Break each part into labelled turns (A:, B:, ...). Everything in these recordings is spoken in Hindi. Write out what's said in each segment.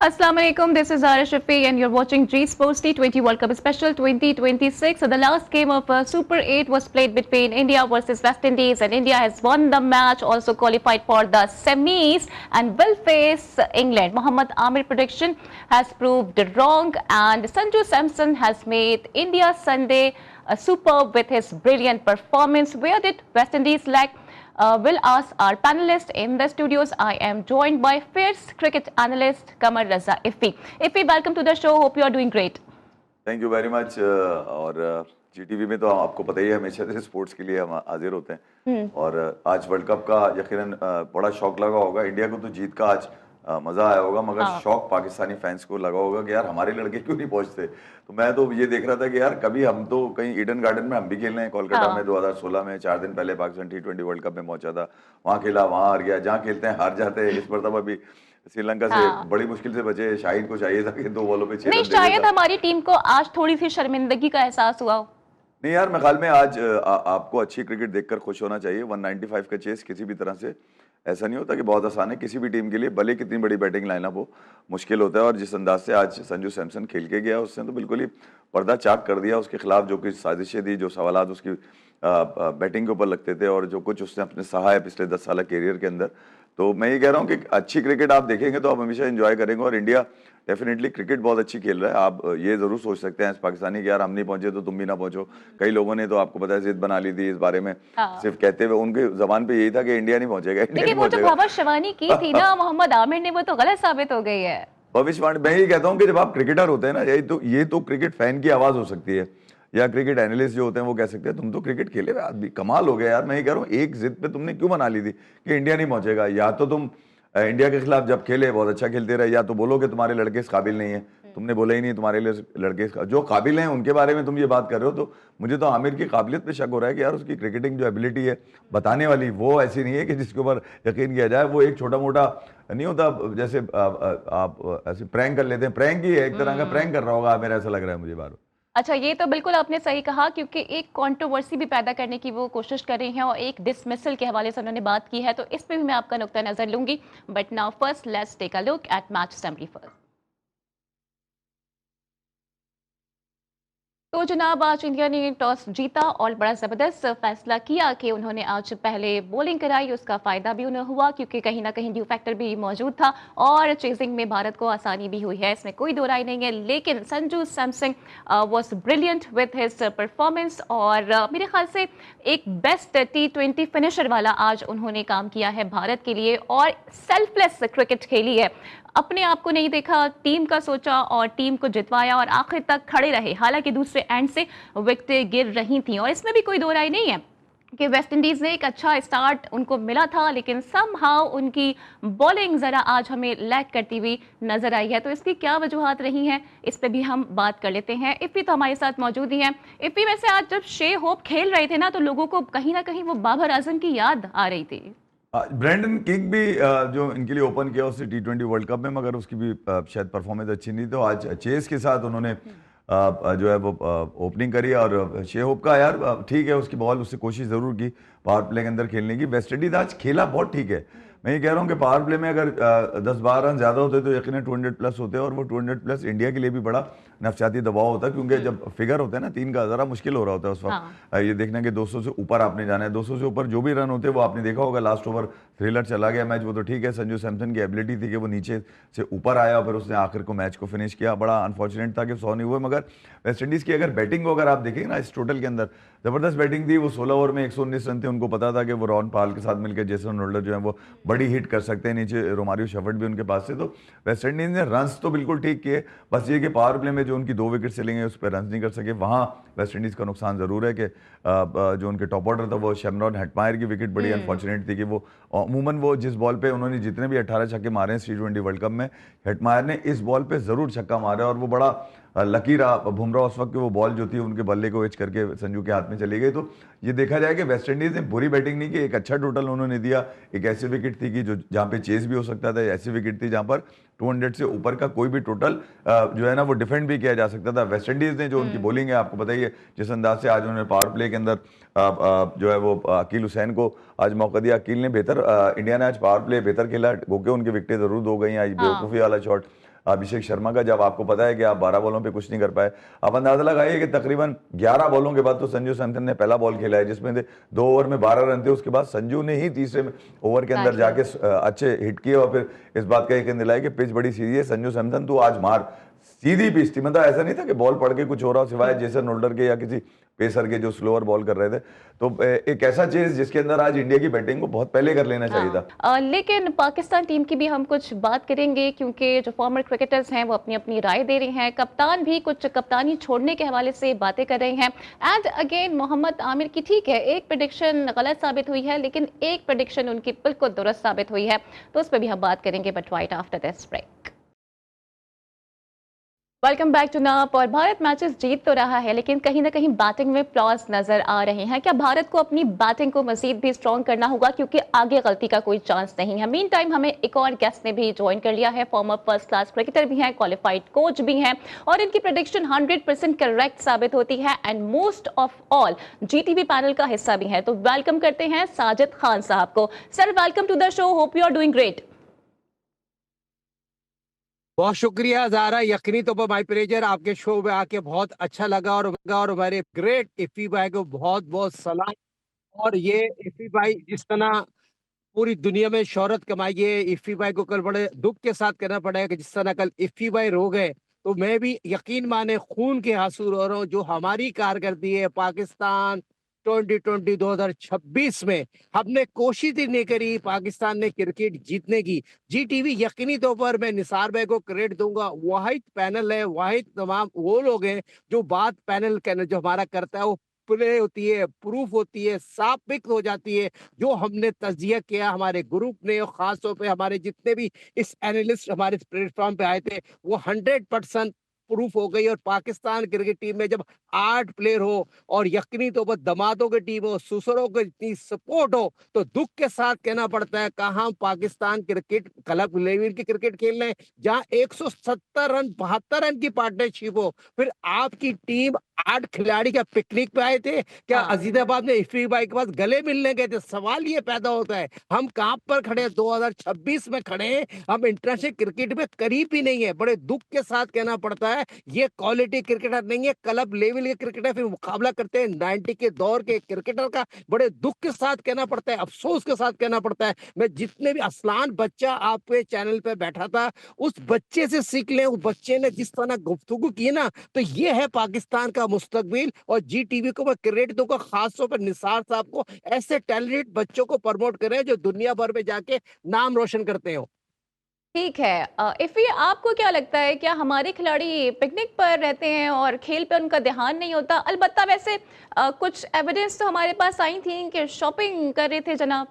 A: Assalamu alaikum, this is Zara Shafi and you're watching G Sports T20 World Cup Special 2026. So the last game of Super 8 was played between India versus West Indies and India has won the match, also qualified for the semis and will face England. Mohammad Amir's prediction has proved wrong and Sanju Samson has made India Sunday superb with his brilliant performance. Where did West Indies lack? Will ask our panelists in the studios. I am joined by fierce cricket analyst Kamar Raza Iffy. Iffy, welcome to the show. Hope you are doing great.
B: Thank you very much. और GTV में तो आपको पता ही है हमेशा से स्पोर्ट्स के लिए हम हाजिर होते हैं और आज वर्ल्ड कप का यकीनन बड़ा शौक लगा होगा इंडिया को तो जीत का आज मजा आया होगा मगर शौक पाकिस्तानी फैंस को लगा होगा कि यार हमारे लड़के क्यों नहीं पहुंचते। तो मैं तो ये देख रहा था कि यार कभी हम तो कहीं ईडन गार्डन में हम भी खेलने हैं कोलकाता में 2016 में 4 दिन पहले पाकिस्तान T20 वर्ल्ड कप में पहुंचा था, वहां खेला वहां हार गया, जहाँ खेलते हैं हार जाते हैं। इस मरतबा भी श्रीलंका से बड़ी मुश्किल से बचे, शाहिद को चाहिए था कि 2 बॉलों पे 6 रन।
A: शायद हमारी टीम को आज थोड़ी सी शर्मिंदगी का एहसास हुआ।
B: नहीं यार, मैं ख्याल में आज आपको अच्छी क्रिकेट देखकर खुश होना चाहिए। 195 का चेस किसी भी तरह से ऐसा नहीं होता कि बहुत आसान है किसी भी टीम के लिए, भले कितनी बड़ी बैटिंग लाइनअप हो, मुश्किल होता है। और जिस अंदाज से आज संजू सैमसन खेल के गया उसने तो बिल्कुल ही पर्दा चाक कर दिया। उसके खिलाफ जो कुछ साजिशें दी, जो सवालात उसकी बैटिंग के ऊपर लगते थे और जो कुछ उसने अपने सहा है पिछले 10 साल कैरियर के अंदर, तो मैं ये कह रहा हूँ कि अच्छी क्रिकेट आप देखेंगे तो आप हमेशा एंजॉय करेंगे। और इंडिया डेफिनेटली क्रिकेट बहुत अच्छी खेल रहा है। आप ये जरूर सोच सकते हैं पाकिस्तानी कि यार हम नहीं पहुंचे तो तुम भी ना पहुंचो। कई लोगों ने तो आपको पता है जिद बना ली थी इस बारे में, सिर्फ कहते हुए उनके जबान पे यही था कि इंडिया नहीं पहुंचेगा, इंडिया नहीं पहुंचेगा।
A: वो भविष्यवाणी की थी ना मोहम्मद आमिर ने, वो तो गलत साबित हो गई है।
B: भविष्यवाणी मैं ये कहता हूँ कि जब आप क्रिकेटर होते हैं ना, ये तो क्रिकेट फैन की आवाज हो सकती है या क्रिकेट एनालिस्ट जो होते हैं वो कह सकते हैं तुम तो क्रिकेट खेले हुए आदमी, कमाल हो गया यार। मैं ये कह रहा हूँ एक जिद पे तुमने क्यों बना ली थी कि इंडिया नहीं पहुंचेगा। या तो तुम इंडिया के खिलाफ जब खेले बहुत अच्छा खेलते रहे, या तो बोलो कि तुम्हारे लड़के इस काबिल नहीं है। तुमने बोला ही नहीं तुम्हारे लिए लड़के जो काबिल हैं उनके बारे में तुम ये बात कर रहे हो। तो मुझे तो आमिर की काबिलियत पे शक हो रहा है कि यार उसकी क्रिकेटिंग जो एबिलिटी है बताने वाली वो ऐसी नहीं है कि जिसके ऊपर यकीन किया जाए। वो एक छोटा मोटा नहीं होता, जैसे आप ऐसे प्रैंक कर लेते हैं, प्रैंक ही है, एक तरह का प्रैंक कर रहा होगा मेरा ऐसा लग रहा है मुझे बार।
A: अच्छा, ये तो बिल्कुल आपने सही कहा क्योंकि एक कंट्रोवर्सी भी पैदा करने की वो कोशिश कर रही हैं और एक डिसमिसल के हवाले से उन्होंने बात की है, तो इस पे भी मैं आपका नुक्ता नजर लूंगी। But now first let's take a look at match summary first. तो जनाब आज इंडिया ने टॉस जीता और बड़ा ज़बरदस्त फैसला किया कि उन्होंने आज पहले बॉलिंग कराई। उसका फ़ायदा भी उन्हें हुआ क्योंकि कहीं ना कहीं ड्यू फैक्टर भी मौजूद था और चेजिंग में भारत को आसानी भी हुई है, इसमें कोई दो राय नहीं है। लेकिन Sanju Samson was brilliant with his performance और मेरे ख्याल से एक बेस्ट T20 फिनिशर वाला आज उन्होंने काम किया है भारत के लिए और सेल्फलेस क्रिकेट खेली है। अपने आप को नहीं देखा, टीम का सोचा और टीम को जितवाया और आखिर तक खड़े रहे। हालांकि दूसरे एंड से विकेटें गिर रही थी और इसमें भी कोई दो राय नहीं है कि वेस्ट इंडीज ने एक अच्छा स्टार्ट उनको मिला था, लेकिन समहाउ उनकी बॉलिंग जरा आज हमें लैग करती हुई नजर आई है। तो इसकी क्या वजूहात रही हैं, इस पे भी हम बात कर लेते हैं। इफ़ी तो हमारे साथ मौजूद ही हैं। इफ़ी, वैसे आज जब शे होप खेल रहे थे ना तो लोगों को कहीं ना कहीं वो बाबर आजम की याद आ रही थी।
B: ब्रेंडन किंग भी जो इनके लिए ओपन किया उससे T20 वर्ल्ड कप में, मगर उसकी भी शायद परफॉर्मेंस अच्छी नहीं। तो आज चेस के साथ उन्होंने जो है वो ओपनिंग करी और शे होप का यार ठीक है, उसकी बॉल उससे कोशिश जरूर की पावर प्ले के अंदर खेलने की। वेस्ट इंडीज आज खेला बहुत ठीक है। मैं ये कह रहा हूँ कि पावर प्ले में अगर 10-12 रन ज़्यादा होते तो यकीनन 200 प्लस होते और वो 200 प्लस इंडिया के लिए भी बड़ा नफसियाती दबाव होता है क्योंकि जब फिगर होता है ना 3 का ज़रा मुश्किल हो रहा होता है उस वक्त। ये देखना कि 200 से ऊपर आपने जाना है, 200 से ऊपर जो भी रन होते हैं वो आपने देखा होगा। लास्ट ओवर थ्रिलर चला गया मैच, वो तो ठीक है। संजू सैमसन की एबिलिटी थी कि वो नीचे से ऊपर आया और फिर उसने आखिर को मैच को फिनिश किया। बड़ा अनफॉर्चुनेट था कि 100 नहीं हुए। मगर वेस्ट इंडीज़ की अगर बैटिंग को अगर आप देखेंगे ना इस टोटल के अंदर ज़बरदस्त बैटिंग थी। वो 16 ओवर में 119 रन थे। उनको पता था कि वो रॉन पाल के साथ मिलकर जेसन होल्डर जो है वो बड़ी हिट कर सकते हैं, नीचे रोमारियो शेफर्ड भी उनके पास से। तो वेस्ट इंडीज ने रन्स तो बिल्कुल ठीक किए, बस ये कि पावर प्ले में जो उनकी 2 विकेट चलेंगे उस पर रन्स नहीं कर सके। वहाँ वेस्ट इंडीज़ का नुकसान ज़रूर है कि जो उनके टॉप ऑर्डर था वो शेमरॉन हेटमायर की विकेट बड़ी अनफॉर्चुनेट थी कि वो अमूमन वो जिस बॉल पे उन्होंने जितने भी 18 छक्के मारे हैं T20 वर्ल्ड कप में, हेटमायर ने इस बॉल पे ज़रूर छक्का मारा और वो बड़ा लकी रहा बुमराह उस वक्त कि वो बॉल जो थी उनके बल्ले को एच करके संजू के हाथ में चली गई। तो ये देखा जाए कि वेस्ट इंडीज़ ने बुरी बैटिंग नहीं की, एक अच्छा टोटल उन्होंने दिया। एक ऐसी विकेट थी कि जो जहाँ पे चेस भी हो सकता था, ऐसी विकेट थी जहाँ पर 200 से ऊपर का कोई भी टोटल जो है ना वो डिफेंड भी किया जा सकता था। वेस्ट इंडीज़ ने जो उनकी बॉलिंग है आपको पता ही है, जिस अंदाज से आज उन्होंने पावर प्ले के अंदर जो है वो अकील हुसैन को आज मौका दिया। अकील ने बेहतर इंडिया ने आज पावर प्ले बेहतर खेला, गोके उनकी विकेटें जरूर 2 गई आज बेवकूफ़ी वाला शॉट अभिषेक शर्मा का, जब आपको पता है कि आप 12 बॉलों पे कुछ नहीं कर पाए। आप अंदाजा लगाइए कि तकरीबन 11 बॉलों के बाद तो संजू सैमसन ने पहला बॉल खेला है जिसमें 2 ओवर में 12 रन थे। उसके बाद संजू ने ही तीसरे ओवर के अंदर जाके अच्छे हिट किए और फिर इस बात का यकीन दिलाया कि पिच बड़ी सीधी है, संजू सैमसन तू आज मार। सीधी पिच थी, मतलब ऐसा नहीं था कि बॉल पड़ के कुछ हो रहा सिवाय जेसन होल्डर के या किसी पेसर के जो स्लोअर बॉल कर रहे थे। तो एक ऐसा चेज जिसके अंदर आज इंडिया की बैटिंग को बहुत पहले कर लेना चाहिए था।
A: लेकिन पाकिस्तान टीम की भी हम कुछ बात करेंगे क्योंकि जो फॉर्मर क्रिकेटर्स हैं वो अपनी अपनी राय दे रहे हैं। कप्तान भी कुछ कप्तानी छोड़ने के हवाले से बातें कर रहे हैं। एंड अगेन मोहम्मद आमिर की ठीक है, एक प्रेडिक्शन गलत साबित हुई है लेकिन एक प्रेडिक्शन उनकी बिल्कुल दुरुस्त साबित हुई है, तो उस पर भी हम बात करेंगे, but right after this break. Welcome back to नाप। और भारत मैचेस जीत तो रहा है लेकिन कहीं ना कहीं बैटिंग में फ्लॉज नजर आ रहे हैं। क्या भारत को अपनी बैटिंग को मजीद भी स्ट्रॉन्ग करना होगा क्योंकि आगे गलती का कोई चांस नहीं है। मीन टाइम हमें एक और गेस्ट ने भी ज्वाइन कर लिया है, फॉर्मर फर्स्ट क्लास क्रिकेटर भी हैं, क्वालिफाइड कोच भी हैं और इनकी प्रेडिक्शन 100% करेक्ट साबित होती है and most of all Zee TV panel का हिस्सा भी है। तो वेलकम करते हैं साजिद खान साहब को। Sir welcome to the show, hope you are doing great.
C: बहुत शुक्रिया ज़ारा, यकीनी तौर पर माई प्लेजर, आपके शो में आके बहुत अच्छा लगा और हमारे ग्रेट इफ़ी भाई को बहुत बहुत सलाम। और ये इफ़ी भाई जिस तरह पूरी दुनिया में शोहरत कमाई है, इफ़ी भाई को कल बड़े दुख के साथ कहना पड़ेगा कि जिस तरह कल इफ़ी भाई रो गए, तो मैं भी यकीन माने खून के आंसू रो रहा हूँ। जो हमारी कारकर्दगी है पाकिस्तान 2026 में, हमने कोशिश ही नहीं करी पाकिस्तान ने क्रिकेट जीतने की। जी टीवी यकीनी तौर पर मैं निसार भाई को क्रेडिट दूंगा, वाहिद पैनल है, वाहिद तमाम वो लोग हैं जो बात पैनल जो हमारा करता है वो प्ले होती है, प्रूफ होती है, साबित हो जाती है। जो हमने तज्जिया किया हमारे ग्रुप ने और खास तौर पे हमारे जितने भी इस एनालिस्ट हमारे प्लेटफॉर्म पे आए थे वो 100% प्रूफ हो गई। और पाकिस्तान क्रिकेट टीम में जब 8 प्लेयर हो और यकीनी तौर पर दमादों की टीम हो, ससुरों की इतनी सपोर्ट हो, तो दुख के साथ कहना पड़ता है कहाँ पाकिस्तान क्रिकेट क्लब लेवल की क्रिकेट खेल रहे हैं जहाँ 170 रन 72 रन की पार्टनरशिप हो। फिर आपकी टीम 8 खिलाड़ी क्या पिकनिक पे आए थे क्या? अजीदाबाद में इफ़ी भाई के पास गले मिलने गए थे? सवाल ये पैदा होता है हम कहाँ पर खड़े, 2026 में खड़े हैं, हम इंटरनेशनल क्रिकेट में करीब ही नहीं है। बड़े दुख के साथ कहना पड़ता है ये क्वालिटी क्रिकेटर नहीं है, क्लब लेवल के क्रिकेटर। फिर मुकाबला करते हैं 90 के दौर के क्रिकेटर का, बड़े दुख के साथ कहना पड़ता है, अफसोस के साथ कहना पड़ता है। मैं जितने भी असलान बच्चा आपके चैनल पे बैठा था उस बच्चे से सीख ले, उस बच्चे ने जिस तरह गुफ्तगू की ना, तो ये है पाकिस्तान का मुस्तकबिल। और जी टीवी को मैं क्रेडिट दूंगा, खासतौर पर निसार साहब को, ऐसे टैलेंटेड बच्चों को प्रमोट करें जो दुनिया भर में जाके नाम रोशन करते हो।
A: ठीक है, इफ़ी आपको क्या लगता है, क्या हमारे खिलाड़ी पिकनिक पर रहते हैं और खेल पे उनका ध्यान नहीं होता? अलबत्ता वैसे कुछ एविडेंस तो हमारे पास आई थी कि शॉपिंग कर रहे थे जनाब।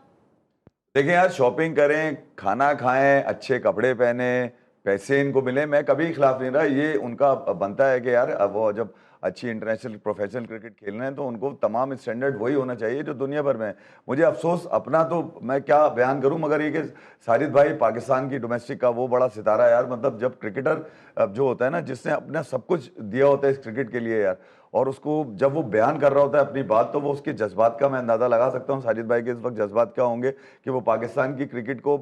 B: देखिए यार, शॉपिंग करें, खाना खाएं, अच्छे कपड़े पहने, पैसे इनको मिले, मैं कभी खिलाफ नहीं रहा। ये उनका बनता है कि यार अब वो जब अच्छी इंटरनेशनल प्रोफेशनल क्रिकेट खेल रहे हैं तो उनको तमाम स्टैंडर्ड वही होना चाहिए जो दुनिया भर में है। मुझे अफसोस अपना तो मैं क्या बयान करूं, मगर ये कि साजिद भाई पाकिस्तान की डोमेस्टिक का वो बड़ा सितारा है यार। मतलब जब क्रिकेटर जो होता है ना, जिसने अपना सब कुछ दिया होता है इस क्रिकेट के लिए यार, और उसको जब वो बयान कर रहा होता है अपनी बात, तो वो उसके जज्बात का मैं अंदाजा लगा सकता हूँ साजिद भाई के इस वक्त जज्बात क्या होंगे कि वो पाकिस्तान की क्रिकेट को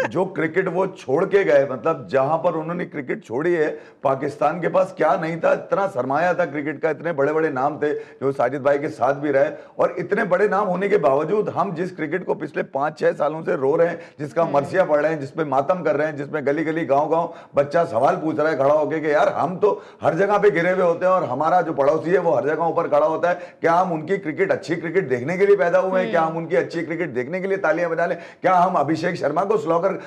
B: जो क्रिकेट वो छोड़ के गए, मतलब जहां पर उन्होंने क्रिकेट छोड़ी है, पाकिस्तान के पास क्या नहीं था, इतना सरमाया था क्रिकेट का, इतने बड़े बड़े नाम थे जो साजिद भाई के साथ भी रहे। और इतने बड़े नाम होने के बावजूद हम जिस क्रिकेट को पिछले 5-6 सालों से रो रहे हैं, जिसका मरसिया पढ़ रहे हैं, जिसपे मातम कर रहे हैं, जिसमें गली गली गांव गांव बच्चा सवाल पूछ रहा है खड़ा होकर कि यार हम तो हर जगह पे गिरे हुए होते हैं और हमारा जो पड़ोसी है वो हर जगह ऊपर खड़ा होता है, क्या हम उनकी क्रिकेट अच्छी क्रिकेट देखने के लिए पैदा हुए हैं? क्या हम उनकी अच्छी क्रिकेट देखने के लिए तालियां बजा लें? क्या हम अभिषेक शर्मा को स्लॉगर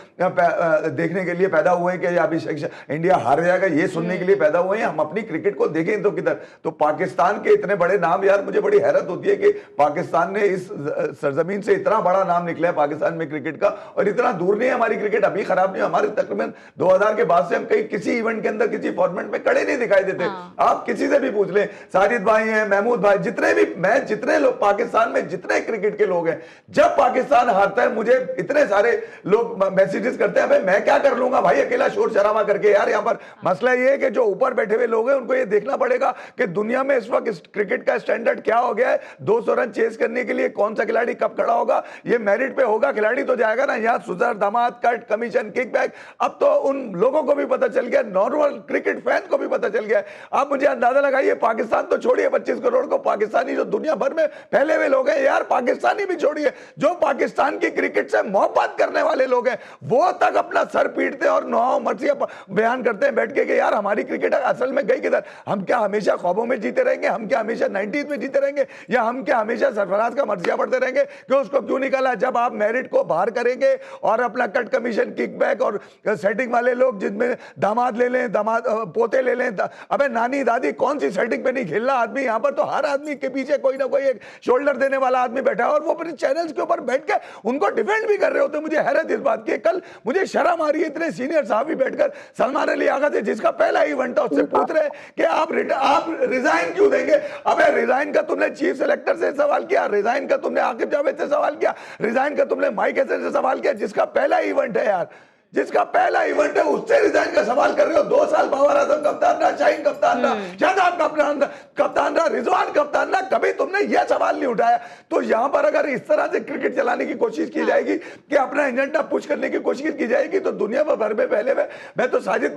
B: देखने के लिए पैदा हुए हैं कि अभिषेक इंडिया हार जाएगा ये सुनने के लिए पैदा हुए हैं? हम अपनी क्रिकेट को देखें तो किधर। तो पाकिस्तान के इतने बड़े नाम, यार मुझे बड़ी हैरत होती है कि पाकिस्तान ने इस सरजमीन से इतना बड़ा नाम निकला है पाकिस्तान में क्रिकेट का, और इतना दूर नहीं है हमारी क्रिकेट, अभी खराब नहीं है हमारे। तकरीबन 2000 के बाद से हम कहीं किसी इवेंट के अंदर किसी फॉर्मेट में कड़े नहीं दिखाई देते। आप किसी से भी पूछ लें, साजिद भाई हैं, महमूद भाई, जितने भी मैं जितने लोग पाकिस्तान में जितने क्रिकेट के लोग हैं, जब पाकिस्तान हारता है मुझे इतने सारे लोग मैसेजेस करते हैं, भाई मैं क्या कर लूंगा भाई अकेला शोर शराबा करके। यार यहाँ पर मसला ये है कि जो ऊपर बैठे हुए लोग हैं उनको ये देखना पड़ेगा कि दुनिया में इस वक्त क्रिकेट का स्टैंडर्ड क्या हो गया है। 200 रन चेस करने के लिए कौन सा खिलाड़ी कब खड़ा होगा, ये मेरिट पे होगा, खिलाड़ी तो जाएगा ना। यहाँ सुजर, दामाद, कट, कमीशन, किकबैक, अब तो उन लोगों को भी पता चल गया, नॉर्मल क्रिकेट फैन को भी पता चल गया। आप मुझे अंदाजा लगाइए, पाकिस्तान तो छोड़िए 25 करोड़ को, पाकिस्तानी जो दुनिया भर में फैले हुए लोग हैं, यार पाकिस्तानी भी छोड़िए, जो पाकिस्तान की क्रिकेट से मोहब्बत करने वाले लोग हैं वो तक अपना सर पीटते हैं और नौ मर्सियां बयान करते हैं बैठ के कि यार हमारी क्रिकेट असल में गई किधर। हम क्या हमेशा ख्वाबों में जीते रहेंगे, हम क्या हमेशा 90s में जीते रहेंगे, या हम क्या हमेशा सरफराज का मर्सिया पढ़ते रहेंगे कि उसको क्यों निकाला। जब आप मेरिट को बाहर करेंगे और अपना कट, कमीशन, किकबैक और सेटिंग वाले लोग जिनमें दामाद ले लें, दामाद पोते ले लें, अबे नानी दादी कौन सी सेटिंग पे नहीं खेल रहा आदमी। यहाँ पर तो हर आदमी के पीछे कोई ना कोई एक शोल्डर देने वाला आदमी बैठा है और वो अपने चैनल्स के ऊपर बैठ के उनको डिफेंड भी कर रहे होते। मुझे हैरत इस बात की, कल मुझे शर्म आ रही है, इतने सीनियर साहब भी बैठकर सलमान अली आगा से जिसका पहला इवेंट था उससे पूछ रहे हैं कि आप रिजाइन क्यों देंगे। अबे रिजाइन का तुमने चीफ सेलेक्टर से सवाल किया, रिजाइन का तुमने आकिब जावेद से सवाल किया, रिजाइन का तुमने माइक हसन से सवाल किया, जिसका पहला इवेंट है यार, जिसका पहला इवेंट है उससे रिजाइन का सवाल कर रहे हो। 2 साल बाबर आजम कप्तान रहा, शाहीन कप्तान रहा, शादाब कप्तान रहा, रिजवान कप्तान रहा, कभी तुमने यह सवाल नहीं उठाया। तो यहां पर अगर इस तरह से क्रिकेट चलाने की कोशिश की जाएगी कि अपना एजेंडा पुश करने की कोशिश की जाएगी तो दुनिया भर में पहले में मैं तो साजिद,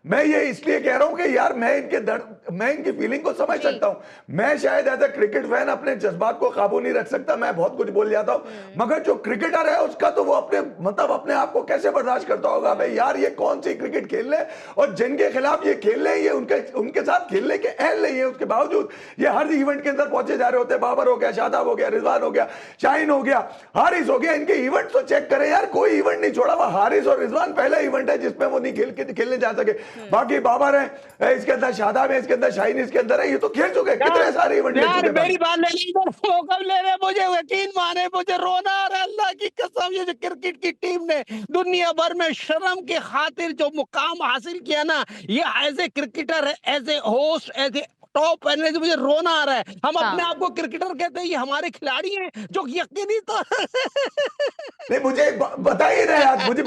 B: मैं ये इसलिए कह रहा हूं कि यार मैं इनकी फीलिंग को समझ सकता हूं। मैं शायद एज ए क्रिकेट फैन अपने जज्बात को काबू नहीं रख सकता, मैं बहुत कुछ बोल जाता हूं, मगर जो क्रिकेटर है उसका तो वो अपने आप को कैसे बर्दाश्त करता होगा। भाई यार ये कौन सी क्रिकेट खेल रहे हैं और जिनके खिलाफ ये खेल रहे हैं ये उनके साथ खेलने के अहल नहीं है, उसके बावजूद ये हर इवेंट के अंदर पहुंचे जा रहे होते हैं। बाबर हो गया, शादाब हो गया, रिजवान हो गया, शाहीन हो गया, हारिस हो गया, इनके इवेंट तो चेक करें यार, कोई इवेंट नहीं छोड़ा हुआ। हारिस और रिजवान पहला इवेंट है जिसमें वो नहीं खेलने जा सके, बाकी बाबर है, इसके अंदर शादाब है, इसके अंदर शाहीन, इसके अंदर है, ये तो खेल चुके, कितने सारे इवेंट
C: यार मेरी बात ले ली, वो कब ले रहे, मुझे यकीन माने, मुझे रोना आ रहा है अल्लाह की कसम। ये जो क्रिकेट की टीम ने दुनिया भर में शर्म के खातिर जो मुकाम हासिल किया ना, ये as a cricketer, as a host, as a top analyst, मुझे रोना आ रहा है। हम अपने आप को क्रिकेटर कहते हैं, ये हमारे खिलाड़ी हैं जो यकीनी तो
B: नहीं, मुझे बताइए ना यार, मुझे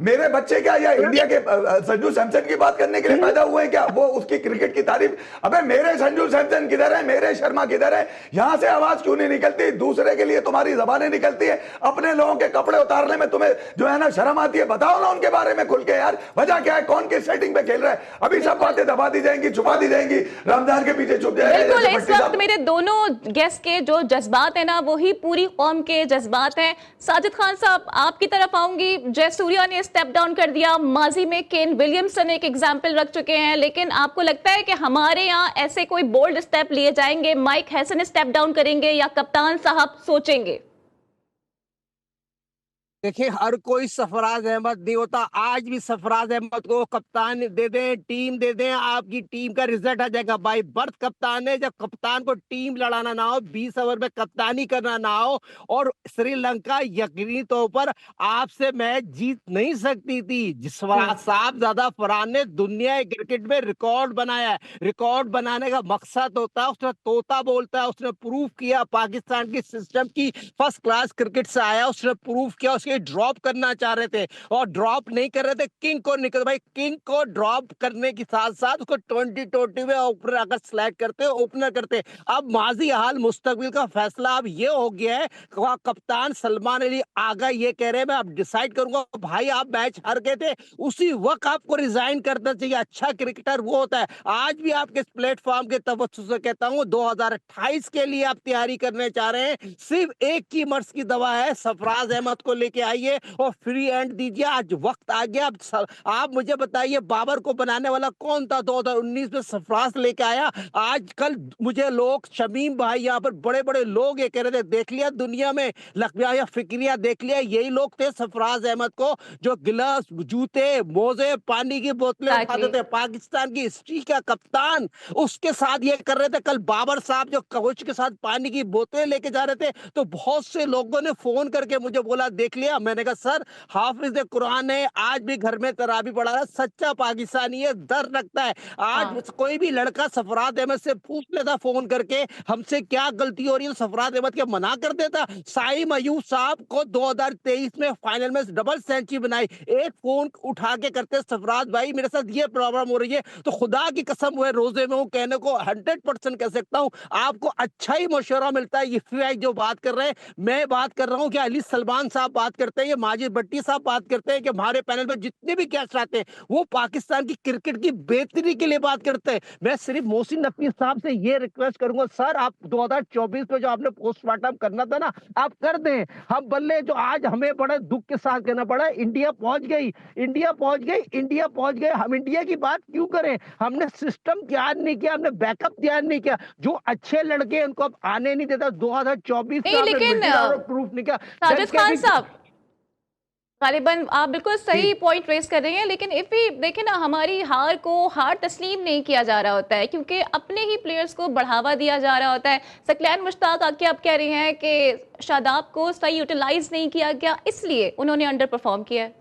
B: मेरे बच्चे क्या या इंडिया के संजू सैमसन की बात करने के लिए पैदा हुए हैं क्या? वो उसकी क्रिकेट की तारीफ, अबे मेरे संजू सैमसन किधर है, मेरे शर्मा किधर है? यहां से आवाज क्यों नहीं निकलती? दूसरे के लिए तुम्हारी जबानें निकलती है, अपने लोगों के कपड़े उतारने में तुम्हें जो है ना शर्म आती है। बताओ ना उनके बारे में खुल के यार, वजह क्या है, कौन किस सेटिंग पे खेल रहा है? अभी सब बातें दबा दी जाएंगी, छुपा दी जाएंगी, रमजान के पीछे छुप जाएंगे।
A: बिल्कुल, इस वक्त मेरे दोनों गेस्ट के जो जज्बात है ना वही पूरी कौम के जज्बात हैं। साजिद खान साहब, आपकी तरफ आऊंगी। जयसूर्या ने स्टेप डाउन कर दिया, माजी में केन विलियमसन एक एग्जाम्पल रख चुके हैं, लेकिन आपको लगता है कि हमारे यहाँ ऐसे कोई बोल्ड स्टेप लिए जाएंगे? माइक हैसन स्टेप डाउन करेंगे या कप्तान साहब सोचेंगे?
C: देखिए, हर कोई सरफराज अहमद नहीं होता। आज भी सरफराज अहमद को कप्तान दे दें, टीम दे दें, आपकी टीम का रिजल्ट आ जाएगा। बाई बर्थ कप्तान है, जब कप्तान को टीम लड़ाना ना हो, 20 ओवर में कप्तानी करना ना हो, और श्रीलंका यकीनी तौर पर आपसे मैच जीत नहीं सकती थी। साहब फरहान ने दुनिया क्रिकेट में रिकॉर्ड बनाया है। रिकॉर्ड बनाने का मकसद होता है, उसने तोता बोलता है, उसने प्रूफ किया पाकिस्तान की सिस्टम की फर्स्ट क्लास क्रिकेट से आया, उसने प्रूफ किया। ड्रॉप करना चाह रहे थे और ड्रॉप नहीं कर रहे थे, किंग को निकल, भाई किंग को ड्रॉप करने के साथ साथ उसको 2020 में ओपनर अगर सिलेक्ट करते, ओपनर करते। अब माजी हाल मुस्तकबिल का फैसला अब ये हो गया है, कप्तान सलमान अली आगा ये कह रहे हैं मैं अब डिसाइड करूंगा। भाई आप मैच हार गए थे, उसी वक्त आपको रिजाइन करना चाहिए। अच्छा क्रिकेटर वो होता है। आज भी आपके प्लेटफॉर्म के तवज्जो से कहता हूं, 2028 के लिए आप तैयारी करने चाह रहे हैं, सिर्फ एक की मर्ज की दवा है, सरफराज अहमद को लेके आइए और फ्री एंड दीजिए। आज वक्त आ गया। आप मुझे बताइए, बाबर को बनाने वाला कौन था? 2019 में सरफराज लेके आया। आजकल मुझे लोग, शमीम भाई, यहाँ पर बड़े बड़े लोग ये कह रहे थे, देख लिया दुनिया में लकबिया या फिक्रिया देख लिया, यही लोग थे सरफराज अहमद को जो गिलास, जूते, मोजे, पानी की बोतलें उठाते थे। पाकिस्तान की हिस्ट्री का कप्तान उसके साथ ये कर रहे थे। कल बाबर साहब जो कोच के साथ पानी की बोतलें लेके जा रहे थे, तो बहुत से लोगों ने फोन करके मुझे बोला, देख लिया गया। मैंने कहा सर हाफिज कुरान है, आज भी घर में तराबी पढ़ा रहा है, सच्चा पाकिस्तानी है, डर रखता है। आज
A: हाँ।
C: कोई भी लड़का सरफराज अहमद से पूछ लेता फोन करके हमसे क्या गलती हो रही है, तो सरफराज अहमद के मना कर देता। साइम अयूब साहब को 2023 में फाइनल में डबल सेंचुरी बनाई, एक फोन उठा के करते सरफराज भाई मेरे साथ ये प्रॉब्लम हो रही है, तो खुदा की कसम हुए रोजे में हूँ कहने को 100% कह सकता हूँ आपको अच्छा ही मशवरा मिलता है। ये जो बात कर रहे हैं, मैं बात कर रहा हूँ कि अली सलमान साहब बात करते हैं, ये माजिद भट्टी साहब बात करते हैं कि हमारे पैनल में जितने भी गेस्ट आते हैं वो पाकिस्तान की क्रिकेट की बेहतरी के लिए बात करते हैं। मैं सिर्फ मोहसिन नकवी साहब से ये रिक्वेस्ट करूंगा सर आप 2024 में जो आपने पोस्टमार्टम करना था ना आप कर दें। हम बल्ले जो आज हमें बड़े दुख के साथ कहना पड़ा, इंडिया पहुंच गई, इंडिया पहुंच गई, इंडिया पहुंच गए। हम इंडिया की बात क्यों करें, हमने सिस्टम तैयार नहीं किया, हमने बैकअप तैयार नहीं किया, जो अच्छे लड़के हैं उनको अब आने नहीं देता। 2024 में
A: नहीं,
C: हमने
A: लेकिन
C: प्रूफ नहीं किया।
A: साजिद खान साहब, गालिबन आप बिल्कुल सही पॉइंट रेस कर रहे हैं, लेकिन इफ भी देखें ना हमारी हार को हार तस्लीम नहीं किया जा रहा होता है क्योंकि अपने ही प्लेयर्स को बढ़ावा दिया जा रहा होता है। सकलैन मुश्ताक आके आप कह रहे हैं कि शादाब को सही यूटिलाइज नहीं किया गया इसलिए उन्होंने अंडर परफॉर्म किया है।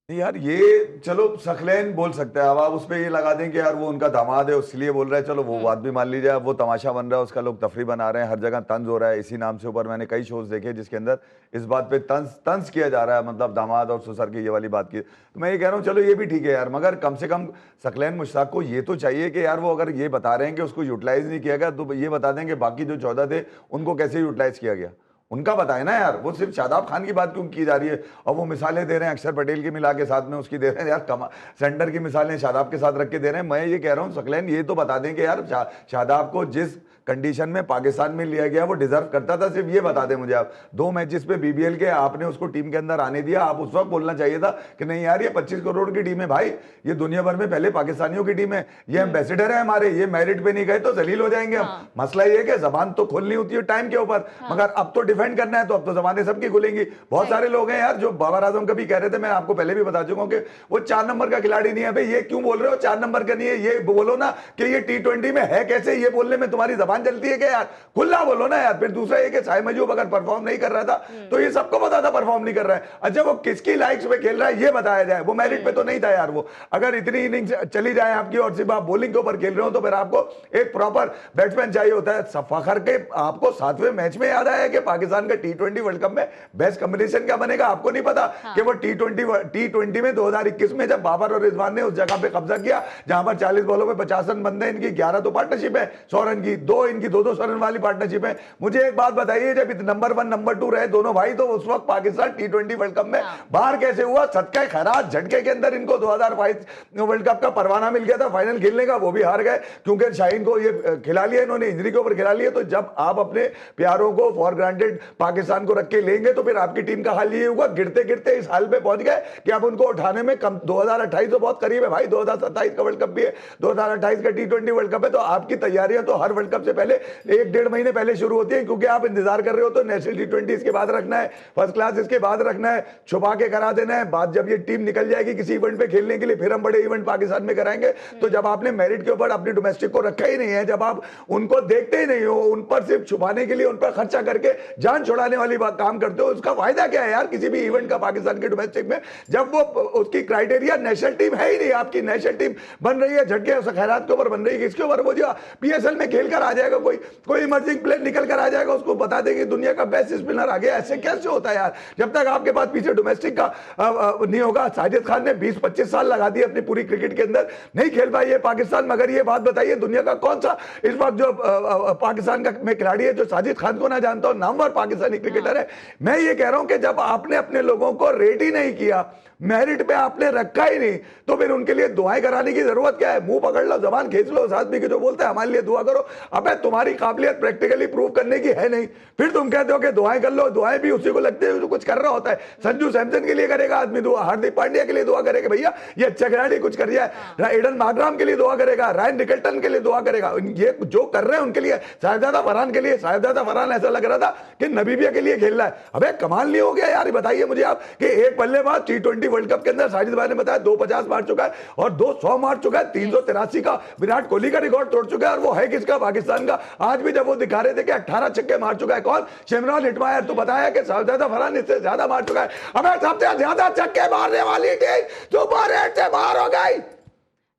B: नहीं यार, ये चलो सकलैन बोल सकता है, अब आप उस पर ये लगा दें कि यार वो उनका दामाद है इसलिए बोल रहा है, चलो वो बात भी मान लीजिए। अब वो तमाशा बन रहा है, उसका लोग तफरी बना रहे हैं, हर जगह तंज हो रहा है इसी नाम से। ऊपर मैंने कई शोज देखे जिसके अंदर इस बात पे तंज किया जा रहा है, मतलब दामाद और ससुर की ये वाली बात की। तो मैं ये कह रहा हूँ चलो ये भी ठीक है यार, मगर कम से कम सकलैन मुश्ताक को ये तो चाहिए कि यार वो अगर ये बता रहे हैं कि उसको यूटिलाइज नहीं किया गया तो ये बता दें कि बाकी जो 14 थे उनको कैसे यूटिलाइज किया गया, उनका बताए ना यार। वो सिर्फ शादाब खान की बात क्यों की जा रही है, और वो मिसालें दे रहे हैं अक्षर पटेल की मिला के साथ में उसकी दे रहे हैं यार, सेंटर की मिसालें शादाब के साथ रख के दे रहे हैं। मैं ये कह रहा हूँ सकलैन ये तो बता दें कि यार शादाब को जिस कंडीशन में पाकिस्तान में लिया गया वो डिजर्व करता था, सिर्फ ये बता दें मुझे आप। 2 मैचेस पे बीबीएल के आपने उसको टीम के अंदर आने दिया, आप उस वक्त बोलना चाहिए था कि नहीं यार ये 25 करोड़ की टीम है भाई, ये दुनिया भर में पहले पाकिस्तानियों की टीम है, ये एम्बेसडर है हमारे, ये मेरिट पे नहीं गए तो जलील हो जाएंगे हम। मसला ये है कि जबान तो खोलनी होती है टाइम के ऊपर, मगर अब तो डिफेंड करना है तो अब तो जबानें सबकी खुलेंगी। बहुत सारे लोग हैं यार जो बाबर आजम कभी कह रहे थे, मैं आपको पहले भी बता चुका हूं कि वो 4 नंबर का खिलाड़ी नहीं है। भाई ये क्यों बोल रहे हो 4 नंबर का नहीं है, ये बोलो ना कि ये T20 में है कैसे, ये बोलने में तुम्हारी जबान चलती है क्या यार, खुला बोलो ना यार। फिर दूसरा ये कि साइम अयूब अगर परफॉर्म नहीं कर रहा था तो ये सबको पता था परफॉर्म नहीं कर रहा है। अच्छा वो किसकी लाइक्स पे खेल रहा है ये बताया जाए, वो मेरिट पे तो नहीं था यार। वो अगर इतनी इनिंग्स चली जाए आपकी और सिर्फ आप बॉलिंग के ऊपर खेल रहे हो तो फिर आपको एक प्रॉपर बैट्समैन चाहिए होता है। फखर के आपको 7वें मैच में याद आया कि पाकिस्तान का T20 वर्ल्ड कप में बेस्ट कॉम्बिनेशन क्या बनेगा, आपको नहीं पता कि वो T20 में 2021 में जब बाबर और रिजवान ने उस जगह पे कब्जा किया जहां पर 40 बॉलों पे 50 रन बनते हैं, इनकी 11 तो पार्टनरशिप है 100 रन की, 2 इनकी 2-2 रन वाली पार्टनरशिप है। मुझे एक बात बताइए, जब नंबर 1 नंबर 2 रहे दोनों भाई तो उस वक्त पाकिस्तान T20 वर्ल्ड कप में बाहर कैसे हुआ? सदका खैरात झटके के अंदर इनको 2022 वर्ल्ड कप का परवाना मिल गया था फाइनल खेलने का, वो भी हार गए क्योंकि शाहीन को ये खिला लिया इन्होंने, इंजरी के ऊपर खिला लिया। तो जब आप अपने प्यारों को फॉर ग्रांटेड पाकिस्तान को रख के लेंगे तो फिर आपकी टीम का हाल ये होगा, गिरते गिरते इस हाल पे पहुंच गए कि अब उनको उठाने में कम। 2028 तो बहुत करीब है भाई, 2027 का वर्ल्ड कप भी है, 2028 का T20 वर्ल्ड कप है। तो आपकी तैयारियां तो हर वर्ल्ड कप से पहले 1-1.5 महीने पहले शुरू होती है, क्योंकि आप इंतजार कर रहे हो तो नेशनल T20 इसके बाद रखना है, फर्स्ट क्लास इसके बाद रखना है, छुपा के करा देना है। बाद जब ये टीम निकल जाएगी किसी इवेंट पे खेलने के लिए फिर हम बड़े इवेंट पाकिस्तान में कराएंगे। तो जब आपने मेरिट के ऊपर अपने डोमेस्टिक को रखा ही नहीं है, जब आप उनको देखते ही नहीं हो, उन पर सिर्फ छुपाने के लिए उन पर खर्चा करके जान छुड़ाने वाली बात काम करते हो, उसका फायदा क्या है यार किसी भी इवेंट का पाकिस्तान के डोमेस्टिक में, जब वो उसकी क्राइटेरिया नेशनल टीम है ही नहीं। आपकी नेशनल टीम बन रही है झटके खैरात के ऊपर बन रही है, किसके ऊपर? वो जो PSL में खेल कर आ जाएगा, कोई इमर्जिंग प्लेयर निकल कर आ जाएगा, उसको बता देंगे दुनिया का बेस्ट स्पिनर आ गया। ऐसे कैसे होता है यार? जब तक आपके पास पीछे डोमेस्टिक का नहीं होगा। साजिद खान ने 20-25 साल लगा दिए अपनी पूरी क्रिकेट के अंदर, नहीं खेल पाई है पाकिस्तान। मगर ये बात बताइए दुनिया का कौन सा इस वक्त जो पाकिस्तान का में खिलाड़ी है जो साजिद खान को ना जानता हो, नामवर पाकिस्तानी क्रिकेटर है। मैं ये कह रहा हूं कि जब आपने अपने लोगों को रेट ही नहीं किया, मेरिट पे आपने रखा ही नहीं, तो फिर उनके लिए दुआएं कराने की जरूरत क्या है? मुंह पकड़ लो, जबान खींच लो, उस आदमी के जो बोलते हैं हमारे लिए दुआ करो। अबे तुम्हारी काबिलियत प्रैक्टिकली प्रूव करने की है नहीं, फिर तुम कहते हो कि दुआएं कर लो। दुआएं भी उसी को लगती है जो कुछ कर रहा होता है। संजू सैमसन के लिए करेगा आदमी दुआ, हार्दिक पांड्या के लिए दुआ करेगा, भैया ये अच्छा खिलाड़ी कुछ कर जाए, एडन मार्कराम के लिए दुआ करेगा, रायन निकल्टन के लिए दुआ करेगा। ये जो कर रहे हैं उनके लिए, साहिबजादा फरहान के लिए। साहिबजादा फरहान ऐसा लग रहा था कि नबीबिया के लिए खेल रहा है। अबे कमाल नहीं हो गया यार? बताइए मुझे आप कि एक बल्लेबाज T20 T20 वर्ल्ड कप के अंदर साजिद भाई ने बताया 250 मार चुका है और 200 मार चुका है, 383 का विराट कोहली का रिकॉर्ड तोड़ चुका है, और वो है किसका? पाकिस्तान का। आज भी जब वो दिखा रहे थे कि 18 छक्के मार चुका है, कौन? Shimron Hetmyer. तो बताया कि शाहजादा फरहान इससे ज्यादा मार चुका है। हमें सबसे ज्यादा छक्के मारने वाली टीम सुपर 8 से बाहर हो गई।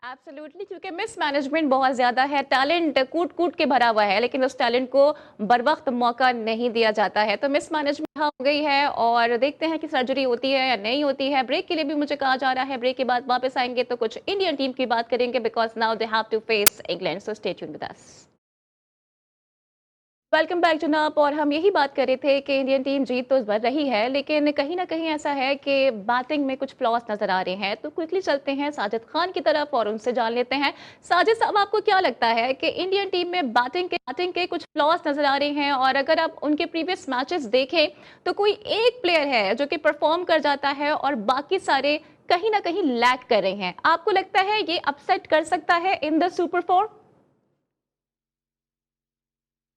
A: एब्सोल्युटली, क्योंकि मिस मैनेजमेंट बहुत ज्यादा है, टैलेंट कूट कूट के भरा हुआ है, लेकिन उस टैलेंट को बर वक्त मौका नहीं दिया जाता है। तो मिस मैनेजमेंट हो गई है और देखते हैं कि सर्जरी होती है या नहीं होती है। ब्रेक के लिए भी मुझे कहा जा रहा है, ब्रेक के बाद वापस आएंगे तो कुछ इंडियन टीम की बात करेंगे, because now they have to face England. So stay tuned with us. Welcome back जनाब। और हम यही बात कर रहे थे कि इंडियन टीम जीत तो बढ़ रही है, लेकिन कहीं ना कहीं ऐसा है कि बैटिंग में कुछ फ्लॉस नजर आ रहे हैं। तो क्विकली चलते हैं साजिद खान की तरफ और उनसे जान लेते हैं। साजिद साहब, आपको क्या लगता है कि इंडियन टीम में बैटिंग के कुछ फ्लॉस नजर आ रहे हैं, और अगर आप उनके प्रीवियस मैचेस देखें तो कोई एक प्लेयर है जो कि परफॉर्म कर जाता है और बाकी सारे कहीं ना कहीं लैग कर रहे हैं? आपको लगता है ये अपसेट कर सकता है इन द सुपर 4?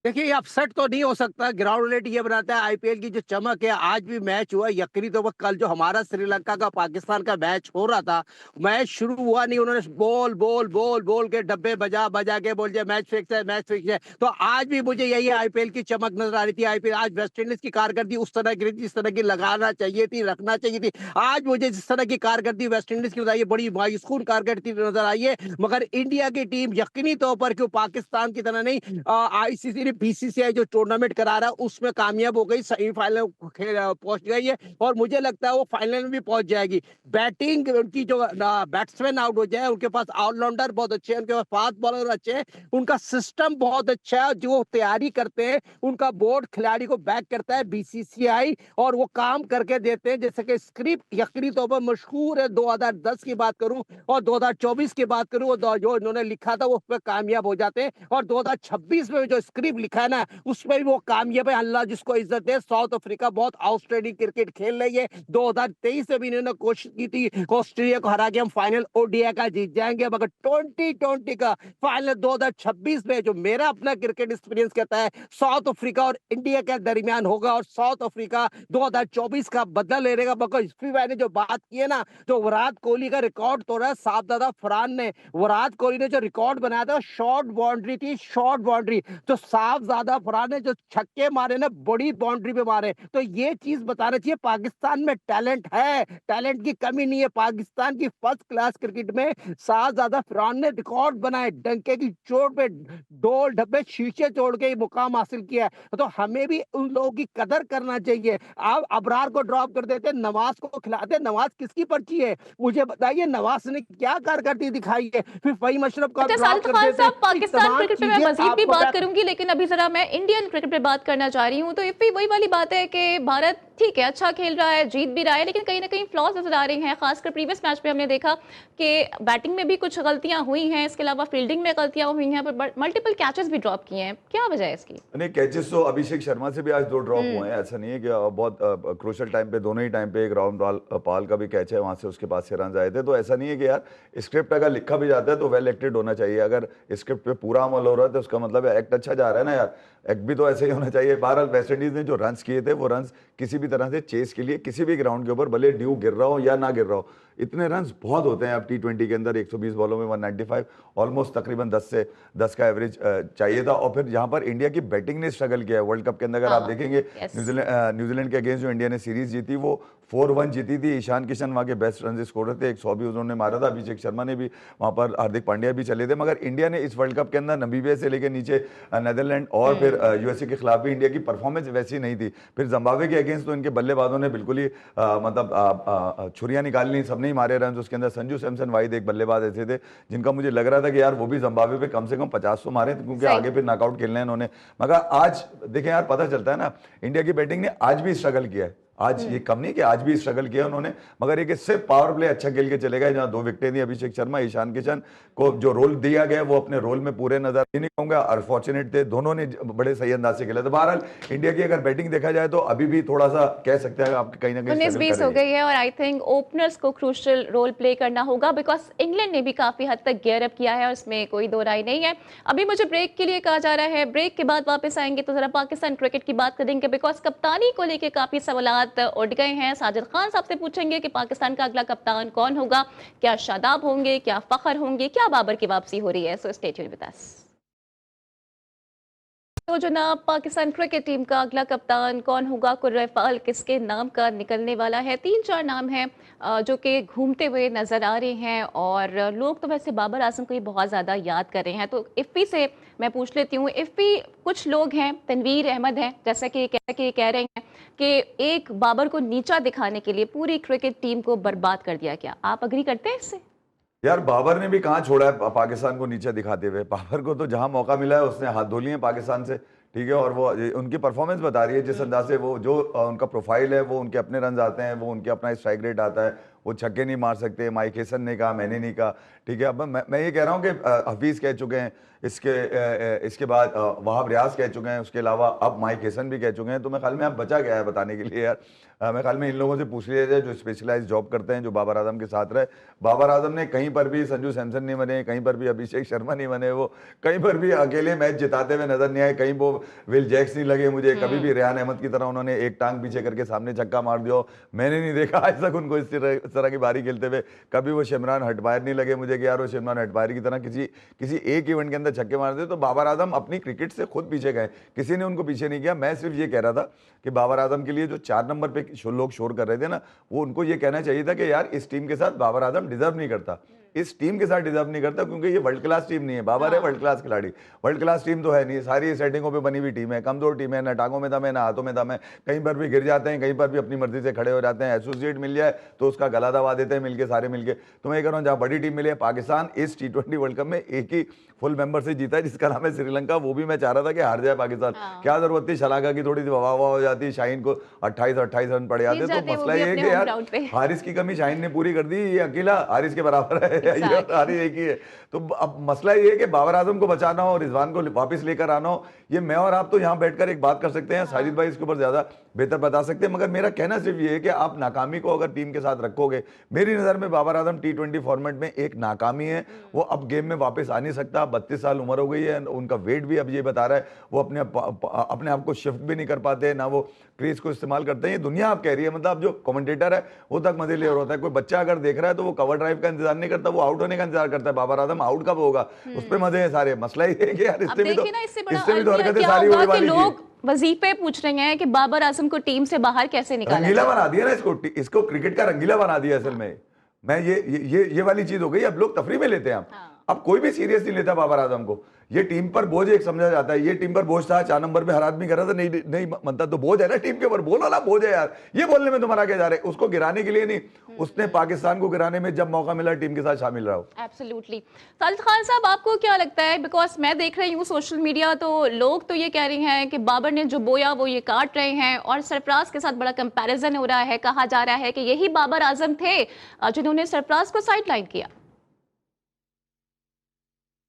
C: देखिए, ये अपसेट तो नहीं हो सकता। ग्राउंड रिलेट ये बनाता है आईपीएल की जो चमक है। आज भी मैच हुआ यकीनी तौर पर। कल जो हमारा श्रीलंका का पाकिस्तान का मैच हो रहा था, मैच शुरू हुआ नहीं, उन्होंने बॉल बॉल बॉल बॉल के डब्बे बजा बजा के बोल दिया मैच फिक्स है, मैच फिक्स है। तो आज भी मुझे यही आईपीएल की चमक नजर आ रही थी। आईपीएल आज वेस्ट इंडीज की कारकर्दगी उस तरह की जिस तरह की लगाना चाहिए थी, रखना चाहिए थी। आज मुझे जिस तरह की कारकर्दगी वेस्ट इंडीज की बताइए, बड़ी मायूसकून कारकर्दगी नजर आई है। मगर इंडिया की टीम यकीनी तौर पर क्यों पाकिस्तान की तरह नहीं, आईसीसी ने बीसीसीआई जो टूर्नामेंट करा रहा है उसमें कामयाब हो गई, सेमीफाइनल पहुंच गई है, और मुझे लगता है वो फाइनल में भी पहुंच जाएगी। बैटिंग उनकी जो बैट्समैन आउट हो जाए, उनके पास ऑलराउंडर बहुत अच्छे हैं, उनके पास फास्ट बॉलर अच्छे हैं, उनका सिस्टम बहुत अच्छा है, जो तैयारी करते हैं उनका बोर्ड खिलाड़ी को बैक करता है बीसीसीआई, और वो काम करके देते हैं। जैसे कि स्क्रिप्ट यकीनी तौर पर मशहूर है। 2010 की बात करूं और 2024 की बात करूं, जो इन्होंने लिखा था वो उस पर कामयाब हो जाते हैं, और 2026 में जो स्क्रिप्ट लिखा है ना, उसमें भी वो कामयाब है। अल्लाह जिसको इज्जत दे। साउथ अफ्रीका बहुत आउटस्टैंडिंग क्रिकेट खेल रही है। 2023 में भी इन्होंने कोशिश की थी ऑस्ट्रेलिया को हरा के हम फाइनल ओडीआई का जीत जाएंगे, मगर 2020 का फाइनल 2026 में जो मेरा अपना क्रिकेट एक्सपीरियंस कहता है साउथ अफ्रीका और इंडिया के दरमियान होगा, और साउथ अफ्रीका 2024 का बदला ले लेगा। मगर इसी भाई ने जो बात की है ना, जो विराट कोहली का रिकॉर्ड तोड़ा है साहबजादा फरहान ने। विराट कोहली ने जो रिकॉर्ड बनाया था शॉर्ट बाउंड्री थी, शॉर्ट बाउंड्री। जो साहबजादा फरहान ने जो छक्के मारे ना बड़ी बाउंड्री पे मारे। तो ये चीज बताना चाहिए पाकिस्तान में टैलेंट है, टैलेंट की कमी नहीं है। पाकिस्तान की फर्स्ट क्लास क्रिकेट में साहबजादा फरहान ने रिकॉर्ड बनाए, डंके की चोट पे डोल ढब्बे शीशे तोड़ के मुकाम हासिल किया है। तो हमें भी उन लोगों की कदर करना चाहिए। आप अबरार को ड्रॉप कर देते, नवाज को खिलाते। नवाज किसकी पर्ची है मुझे बताइए? नवाज ने क्या कारकर्दगी दिखाई है? फिर फहीम अशरफ को
A: अच्छा
C: ड्रॉप
A: साजिद
C: कर
A: खान
C: देते।
A: साहब, पाकिस्तान क्रिकेट पे मैं मजीद भी बात
C: आपको
A: करूंगी, लेकिन अभी जरा मैं इंडियन क्रिकेट पे बात करना चाह रही हूँ। तो ये भी वही वाली बात है कि भारत ठीक है, अच्छा खेल रहा है, जीत भी रहा है, लेकिन कहीं ना कहीं फ्लॉज नजर आ रहे हैं। खासकर प्रीवियस मैच में हमने देखा कि बैटिंग में भी कुछ गलतियां हुई हैं, इसके अलावा फील्डिंग में गलतियां हुई हैं, पर मल्टीपल कैचेस भी ड्रॉप किए हैं। क्या वजह है इसकी?
B: नहीं, कैचेस तो अभिषेक शर्मा से भी आज 2 ड्रॉप हुए हैं। ऐसा नहीं है कि बहुत क्रूशल टाइम पे, दोनों ही टाइम पे एक राउंड पाल का भी कैच है, वहां से उसके पास से रन आए थे। तो ऐसा नहीं है कि यार स्क्रिप्ट अगर लिखा भी जाता है तो वेल एक्टेड होना चाहिए। अगर स्क्रिप्ट पे पूरा अमल हो रहा है तो उसका मतलब एक्ट अच्छा जा रहा है ना यार, एक्ट भी तो ऐसे ही होना चाहिए। बहरहाल वेस्ट इंडीज ने जो रन्स किए थे वो रन्स किसी भी तरह से चेस के लिए किसी भी ग्राउंड के ऊपर, भले ड्यू गिर रहा हो या ना गिर रहा हो, इतने रन्स बहुत होते हैं। अब T20 के अंदर 120 बॉलों में 195, ऑलमोस्ट तकरीबन 10 का एवरेज चाहिए था। और फिर यहाँ पर इंडिया की बैटिंग ने स्ट्रगल किया है वर्ल्ड कप के अंदर। अगर आप देखेंगे न्यूजीलैंड के अगेंस्ट जो इंडिया ने सीरीज जीती वो 4-1 जीती थी। ईशान किशन वहाँ के बेस्ट रन स्कोरर थे, 100 भी उन्होंने मारा था। अभिषेक शर्मा ने भी वहाँ पर, हार्दिक पांड्या भी चले थे। मगर इंडिया ने इस वर्ल्ड कप के अंदर नमीबिया से लेकर नीचे नीदरलैंड और फिर यूएसए के खिलाफ भी इंडिया की परफॉर्मेंस वैसी नहीं थी। फिर जिम्बाब्वे के अगेंस्ट तो इनके बल्लेबाजों ने बिल्कुल ही मतलब छुरियां निकाल ली, सबने ही मारे रन। उसके अंदर संजू सैमसन वाहिद एक बल्लेबाज ऐसे थे जिनका मुझे लग रहा था कि यार वो भी जिम्बाब्वे पे कम से कम 50 तो मारे, क्योंकि आगे फिर नॉकआउट खेलना है इन्होंने। मगर आज देखें यार, पता चलता है ना, इंडिया की बैटिंग ने आज भी स्ट्रगल किया है। आज ये कम नहीं कि आज भी स्ट्रगल किया उन्होंने, मगर एक सिर्फ पावर प्ले अच्छा खेल के चले गए, जहां 2 विकेटें दी अभिषेक शर्मा, ईशान किशन को जो रोल दिया गया वो अपने रोल में पूरे नजर नहीं कहूंगा, अनफॉर्चुनेट थे, दोनों ने बड़े सही अंदाज से खेला। तो बहरहाल इंडिया की अगर बैटिंग देखा जाए तो अभी भी थोड़ा सा कह सकते हैं आप कहीं ना कहीं
A: 19-20 हो गई है, और आई थिंक ओपनर्स को क्रूशियल रोल प्ले करना होगा, बिकॉज इंग्लैंड ने भी काफी हद तक गियर अप किया है और इसमें कोई दो राय नहीं है। अभी मुझे ब्रेक के लिए कहा जा रहा है, ब्रेक के बाद वापस आएंगे तो जरा पाकिस्तान क्रिकेट की बात करेंगे, बिकॉज कप्तानी को लेकर काफी सवाल साथ उठ गए हैं। साजिद खान साहब से पूछेंगे कि पाकिस्तान का अगला कप्तान कौन होगा, क्या शादाब होंगे, क्या फखर होंगे, क्या बाबर की वापसी हो रही है। सो स्टे ट्यून्ड विद अस। तो जनाब, पाकिस्तान क्रिकेट टीम का अगला कप्तान कौन होगा, कुर्रफाल किसके नाम का निकलने वाला है? 3-4 नाम हैं जो कि घूमते हुए नजर आ रहे हैं और लोग तो वैसे बाबर आजम को ही बहुत ज़्यादा याद कर रहे हैं। तो इफ़ी से मैं पूछ लेती हूँ, इफ़ी कुछ लोग हैं, तनवीर अहमद हैं, जैसा कि कह रहे हैं कि एक बाबर को नीचा दिखाने के लिए पूरी क्रिकेट टीम को बर्बाद कर दिया गया। आप अग्री करते हैं इससे?
B: यार बाबर ने भी कहाँ छोड़ा है पाकिस्तान को नीचे दिखाते हुए। बाबर को तो जहां मौका मिला है उसने हाथ धो लिए हैं पाकिस्तान से, ठीक है। और वो उनकी परफॉर्मेंस बता रही है जिस अंदाज से वो जो उनका प्रोफाइल है, वो उनके अपने रन आते हैं, वो उनके अपना स्ट्राइक रेट आता है, वो छक्के नहीं मार सकते। माइक हेसन ने कहा, मैंने नहीं कहा, ठीक है। अब मैं ये कह रहा हूँ कि हफीज कह चुके हैं, इसके बाद वहाब रियाज कह चुके हैं, उसके अलावा अब माइक हेसन भी कह चुके हैं। तो मैं ख्याल में अब बचा गया है बताने के लिए यार। मैं ख्याल में इन लोगों से पूछ लिया जाए जो स्पेशलाइज जॉब करते हैं, जो बाबर आजम के साथ रहे। बाबर आजम ने कहीं पर भी संजू सैमसन नहीं बने, कहीं पर भी अभिषेक शर्मा नहीं बने, वो कहीं पर भी अकेले मैच जिताते हुए नजर नहीं आए, कहीं वो विल जैक्स नहीं लगे मुझे, कभी भी रेहान अहमद की तरह उन्होंने एक टांग पीछे करके सामने छक्का मार दिया मैंने नहीं देखा आज तक उनको इस तरह की बारी खेलते हुए। कभी वो शिमरान हटवायर नहीं लगे मुझे कि यार वो शिमरान हटवायर की तरह किसी एक इवेंट के अंदर छक्के मार दे। तो बाबर आजम अपनी क्रिकेट से खुद पीछे गए, किसी ने उनको पीछे नहीं किया। मैं सिर्फ ये कह रहा था कि बाबर आजम के लिए जो 4 नंबर पे लोग शोर कर रहे थे ना, वो उनको ये कहना चाहिए था कि यार इस टीम के साथ बाबर आजम डिजर्व नहीं करता, इस टीम के साथ डिजर्व नहीं करता, क्योंकि ये वर्ल्ड क्लास टीम नहीं है। बाबर है वर्ल्ड क्लास खिलाड़ी, वर्ल्ड क्लास टीम तो है नहीं, सारी सेटिंगों पे बनी हुई टीम है, कमजोर टीम है, ना टांगों में दम है ना हाथों में दम है, कहीं पर भी गिर जाते हैं, कहीं पर भी अपनी मर्जी से खड़े हो जाते हैं। एसोसिएट मिल जाए तो उसका गला दबा देते हैं मिलके, सारे मिलके। तो मैं ये कह रहा हूँ जहाँ बड़ी टीम मिली है, पाकिस्तान इस T20 वर्ल्ड कप में एक ही फुल मेंबर से जीता है जिसका नाम है श्रीलंका। वो भी मैं चाह रहा था कि हार जाए पाकिस्तान, क्या जरूरत थी शलाका की, थोड़ी सी हवा हो जाती, शाहीन को 28 रन पड़ जाते। तो मसला ये है कि यार हारिस की कमी शाहीन ने पूरी कर दी, ये अकेला हारिस के बराबर है, हारिस एक ही है। तो अब मसला ये है कि बाबर आजम को बचाना हो, रिजवान को वापस लेकर आना हो। ये मैं और आप तो यहाँ बैठकर एक बात कर सकते हैं, साजिद भाई इसके ऊपर ज्यादा बेहतर बता सकते हैं, मगर मेरा कहना सिर्फ ये है कि आप नाकामी को अगर टीम के साथ रखोगे, मेरी नजर में बाबर आजम T20 फॉर्मेट में एक नाकामी है। वो अब गेम में वापस आ नहीं सकता, 32 साल उम्र हो गई है, उनका वेट भी अब ये बता रहा है, वो अपने आप को शिफ्ट भी नहीं कर पाते, ना वो क्रीज को इस्तेमाल करते हैं। ये दुनिया आप कह रही है, मतलब जो कमेंटेटर है वो तक मजे ले रहा होता है। कोई बच्चा अगर देख रहा है तो वो कवर ड्राइव का इंतजार नहीं करता, वो आउट होने का इंतजार करता है, बाबर आजम आउट कब होगा, उस पर मजे हैं सारे। मसला ये है कि यार इससे भी तो हरकतें सारी होने वाली थी।
A: वजीफे पूछ रहे हैं कि बाबर आजम को टीम से बाहर कैसे निकाला,
B: रंगीला बना दिया ना इसको क्रिकेट का रंगीला बना दिया असल में। मैं ये वाली चीज हो गई, अब लोग तफरी में लेते हैं। अब कोई भी सीरियस नहीं लेता बाबर आजम को। ये टीम पर बोझ एक समझा जाता है, ये टीम पर बोझ था, 4 नंबर पे हर आदमी कर रहा था, नहीं मनता तो बोझ है ना टीम के ऊपर, बोलो ना बोझ है यार, ये बोलने में तुम्हारा क्या जा रहा है। उसको गिराने के लिए नहीं, उसने पाकिस्तान को गिराने में जब मौका मिला टीम के साथ शामिल रहा हो।
A: एब्सोल्युटली। साजिद खान साहब, आपको क्या लगता है, बिकॉज मैं देख रही हूँ सोशल मीडिया, तो लोग तो ये कह रहे हैं कि बाबर ने जो बोया वो ये काट रहे हैं, और सरफराज के साथ बड़ा कंपैरिजन हो रहा है, कहा जा रहा है कि यही बाबर आजम थे जिन्होंने सरफराज को साइडलाइन किया।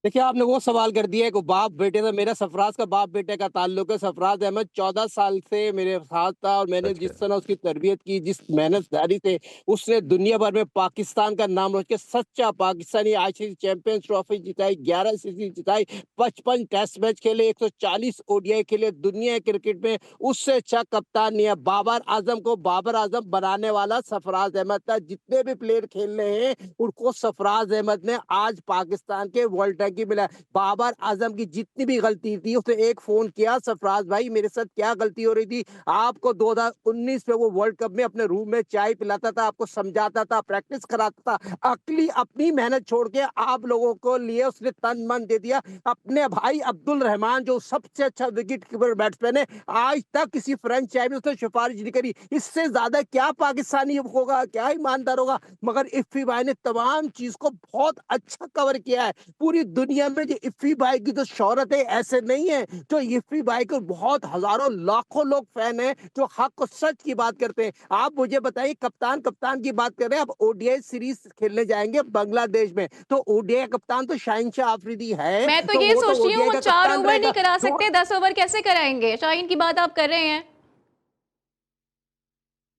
C: देखिए, आपने वो सवाल कर दिया है कि बाप बेटे था। मेरा सरफराज का बाप बेटे का ताल्लुक है। सरफराज अहमद 14 साल से मेरे साथ था, और मैंने जिस तरह उसकी तरबियत की, जिस मेहनतदारी से उसने दुनिया भर में पाकिस्तान का नाम रोशन किया, सच्चा पाकिस्तानी। ICC चैंपियंस ट्रॉफी जिताई, 11 सीरीज जिताई, 55 टेस्ट मैच खेले, 140 ODI खेले। दुनिया क्रिकेट में उससे अच्छा कप्तान नहीं है। बाबर आजम को बाबर आजम बनाने वाला सरफराज अहमद था। जितने भी प्लेयर खेल रहे हैं उनको सरफराज अहमद ने आज पाकिस्तान के वर्ल्ड की मिला। बाबर आजम की जितनी भी गलती थी, उसने एक फोन किया, सरफराज भाई मेरे साथ क्या गलती हो रही थी। आपको 2019 में वो वर्ल्ड कप में अपने रूम में चाय पिलाता था, आपको समझाता था, प्रैक्टिस कराता था। अकली अपनी मेहनत छोड़ के आप लोगों को लिए उसने तन मन दे दिया। अपने भाई अब्दुल रहमान जो सबसे अच्छा विकेट कीपर बैट्समैन है, आज तक किसी फ्रेंचाइजी में उसने सिफारिश नहीं करी। इससे ज्यादा क्या पाकिस्तानी होगा, क्या ईमानदार होगा। मगर इफ्फी भाई ने तमाम चीज को बहुत अच्छा कवर किया है। पूरी दुनिया में जो इफ्फी भाई की जो शोहरत है, ऐसे नहीं है। जो इफ्फी भाई को बहुत हजारों लाखों लोग फैन हैं जो हक और सच की बात करते हैं। आप मुझे बताइए, कप्तान की बात कर रहे हैं, अब ODI सीरीज खेलने जाएंगे बांग्लादेश में, तो ODI कप्तान तो शाहीन शाह आफरीदी है।
A: मैं तो ये सोच रही हूँ, वो 4 ओवर नहीं करा सकते, 10 ओवर कैसे कराएंगे? शाहीन की बात आप कर रहे हैं।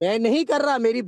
C: मैं नहीं कर रहा, मेरी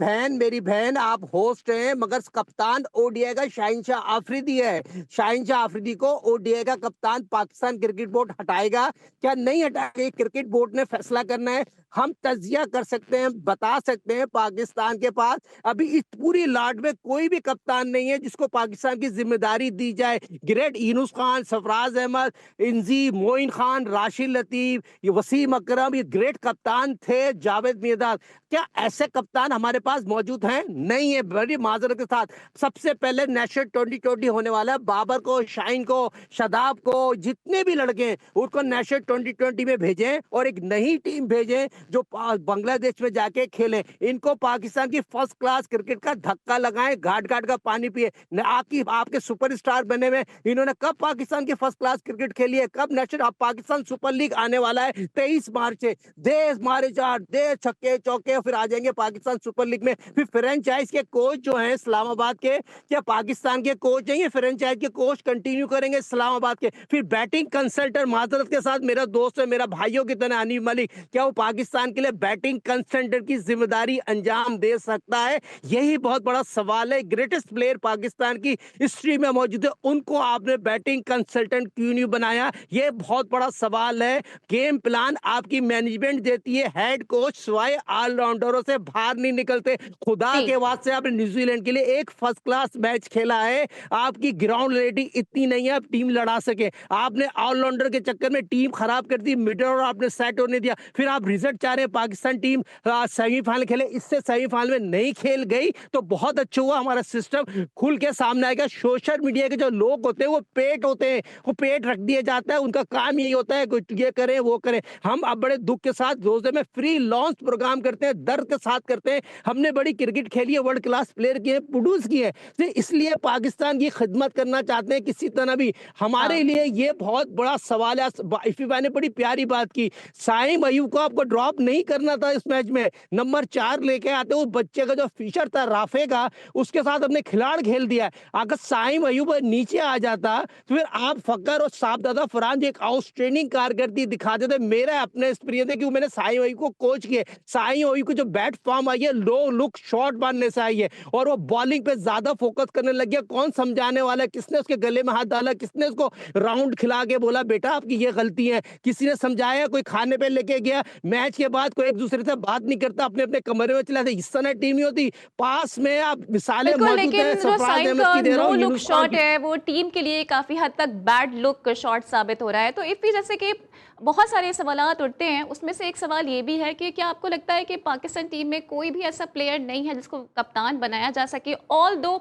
C: बहन आप होस्ट हैं, मगर कप्तान ODI का शाहीन शाह आफरीदी है। शाहीन शाह आफरीदी को ODI का कप्तान पाकिस्तान क्रिकेट बोर्ड हटाएगा क्या नहीं हटाएगा, क्रिकेट बोर्ड ने फैसला करना है। हम तजिया कर सकते हैं, बता सकते हैं पाकिस्तान के पास अभी इस पूरी लाट में कोई भी कप्तान नहीं है जिसको पाकिस्तान की जिम्मेदारी दी जाए। ग्रेट यूनुस खान, सरफराज अहमद, इंजी, मोइन खान, राशिद लतीफ, ये वसीम अकरम, ये ग्रेट कप्तान थे। जावेद मिर्जा, क्या ऐसे कप्तान हमारे पास मौजूद हैं? नहीं है। बड़ी माजरत के साथ सबसे पहले नेशनल 2020 होने वाला है। बाबर को, शाहीन को, शादाब को, जितने भी लड़के हैं उनको नेशनल 2020 में भेजें और एक नई टीम भेजें जो बांग्लादेश में जाके खेले। इनको पाकिस्तान की फर्स्ट क्लास क्रिकेट का धक्का लगाएं, घाट घाट का पानी पिए। आपके सुपरस्टार बने हुए इन्होंने कब पाकिस्तान की फर्स्ट क्लास क्रिकेट खेली है? कब नेशनल पाकिस्तान सुपर लीग आने वाला है 23 मार्च से। देश मारे चार, देश छक्के चौके, फिर आ जाएंगे पाकिस्तान सुपर लीग में। फिर फ्रेंचाइज के कोच जो हैं इस्लामाबाद के, क्या पाकिस्तान के कोच हैं? ये फ्रेंचाइज के कोच कंटिन्यू करेंगे इस्लामाबाद के। फिर बैटिंग कंसल्टेंट, माजरत के साथ मेरा दोस्त है, मेरा भाइयों की तरह हनीफ मलिक, क्या वो पाकिस्तान के लिए बैटिंग कंसल्टेंट की जिम्मेदारी अंजाम दे सकता है? यही बहुत बड़ा सवाल है। ग्रेटेस्ट प्लेयर पाकिस्तान की हिस्ट्री में मौजूद है, उनको आपने बैटिंग कंसल्टेंट क्यों नहीं बनाया? ये बहुत बड़ा सवाल है। गेम प्लान आपकी मैनेजमेंट देती है, हेड कोच स्वाय ऑलराउंडरों से बाहर नहीं निकलते। खुदा
A: जी।
C: के वास्ते आपने न्यूजीलैंड के लिए एक फर्स्ट क्लास मैच खेला है, आपकी ग्राउंड रेटिंग इतनी नहीं है आप टीम लड़ा सके। आपने ऑलराउंडर के चक्कर में टीम खराब कर दी, मिडल और आपने सेट होने दिया। फिर आप रिजल्ट चाह रहे हैं पाकिस्तान टीम सेमीफाइनल खेले, इससे सेमीफाइनल में नहीं खेल गई तो बहुत अच्छा हुआ। हमारा सिस्टम खुल के सामने आएगा। सोशल मीडिया के जो लोग होते हैं वो पेट होते हैं, वो पेट रख दिया जाता है, उनका काम यही होता है कुछ ये करें वो करें। हम अब बड़े दुख के साथ रोजे में फ्री लॉन्च प्रोग्राम करते हैं, दर्द के साथ करते हैं। हमने बड़ी क्रिकेट खेली है, वर्ल्ड क्लास प्लेयर किए, प्रोड्यूस किए, तो इसलिए पाकिस्तान की खिदमत करना चाहते हैं किसी तरह भी। हमारे
A: हाँ।
C: लिए ये बहुत बड़ा सवाल है। इफी भाई ने बड़ी प्यारी बात की, साइम अयूब को आपको ड्रॉप नहीं करना था इस मैच में। नंबर 4 लेके आते, उस बच्चे का जो फीचर था राफे का, उसके साथ अपने खिलाड़ खेल दिया। अगर साइम अयूब नीचे आ जाता तो फिर आप फकर और साहबजादा फरहान एक आउटस्टैंडिंग कारकर्दगी दिखा देते। मेरा अपने एक्सपीरियंस है कि मैंने साइम अयूब को कोच किया। साइम अयूब को जो बैट फॉर्म आई है, लो लुक शॉट मारने से आई है और वो बॉलिंग पे ज्यादा फोकस करने लग गया। कौन समझाने वाला है? किसने उसके गले में हाथ डाला? किसने उसको राउंड खिला के बोला बेटा आपकी ये गलती है? किसी ने समझाया? कोई खाने पे लेके गया? मैच के बाद कोई एक दूसरे से बात नहीं करता, अपने अपने कमरे में चला जाता। इस तरह टीम नहीं होती। पास में आप मिसालें
A: बिल्कुल,
C: मौजूद
A: लेकिन
C: है,
A: जो
C: सरफराज
A: साइम
C: अहमद
A: का
C: की दे रहा
A: नो
C: हूँ,
A: लुक
C: यूनुस खान
A: शॉट
C: की।
A: है वो टीम के लिए काफी हद तक बैड लुक शॉट साबित हो रहा है। तो इफ़ी जैसे कि बहुत सारे सवालात उठते हैं, उसमें से एक सवाल ये भी है कि क्या आपको लगता है कि पाकिस्तान टीम में कोई भी ऐसा प्लेयर नहीं है जिसको कप्तान बनाया जा सके? ऑल दो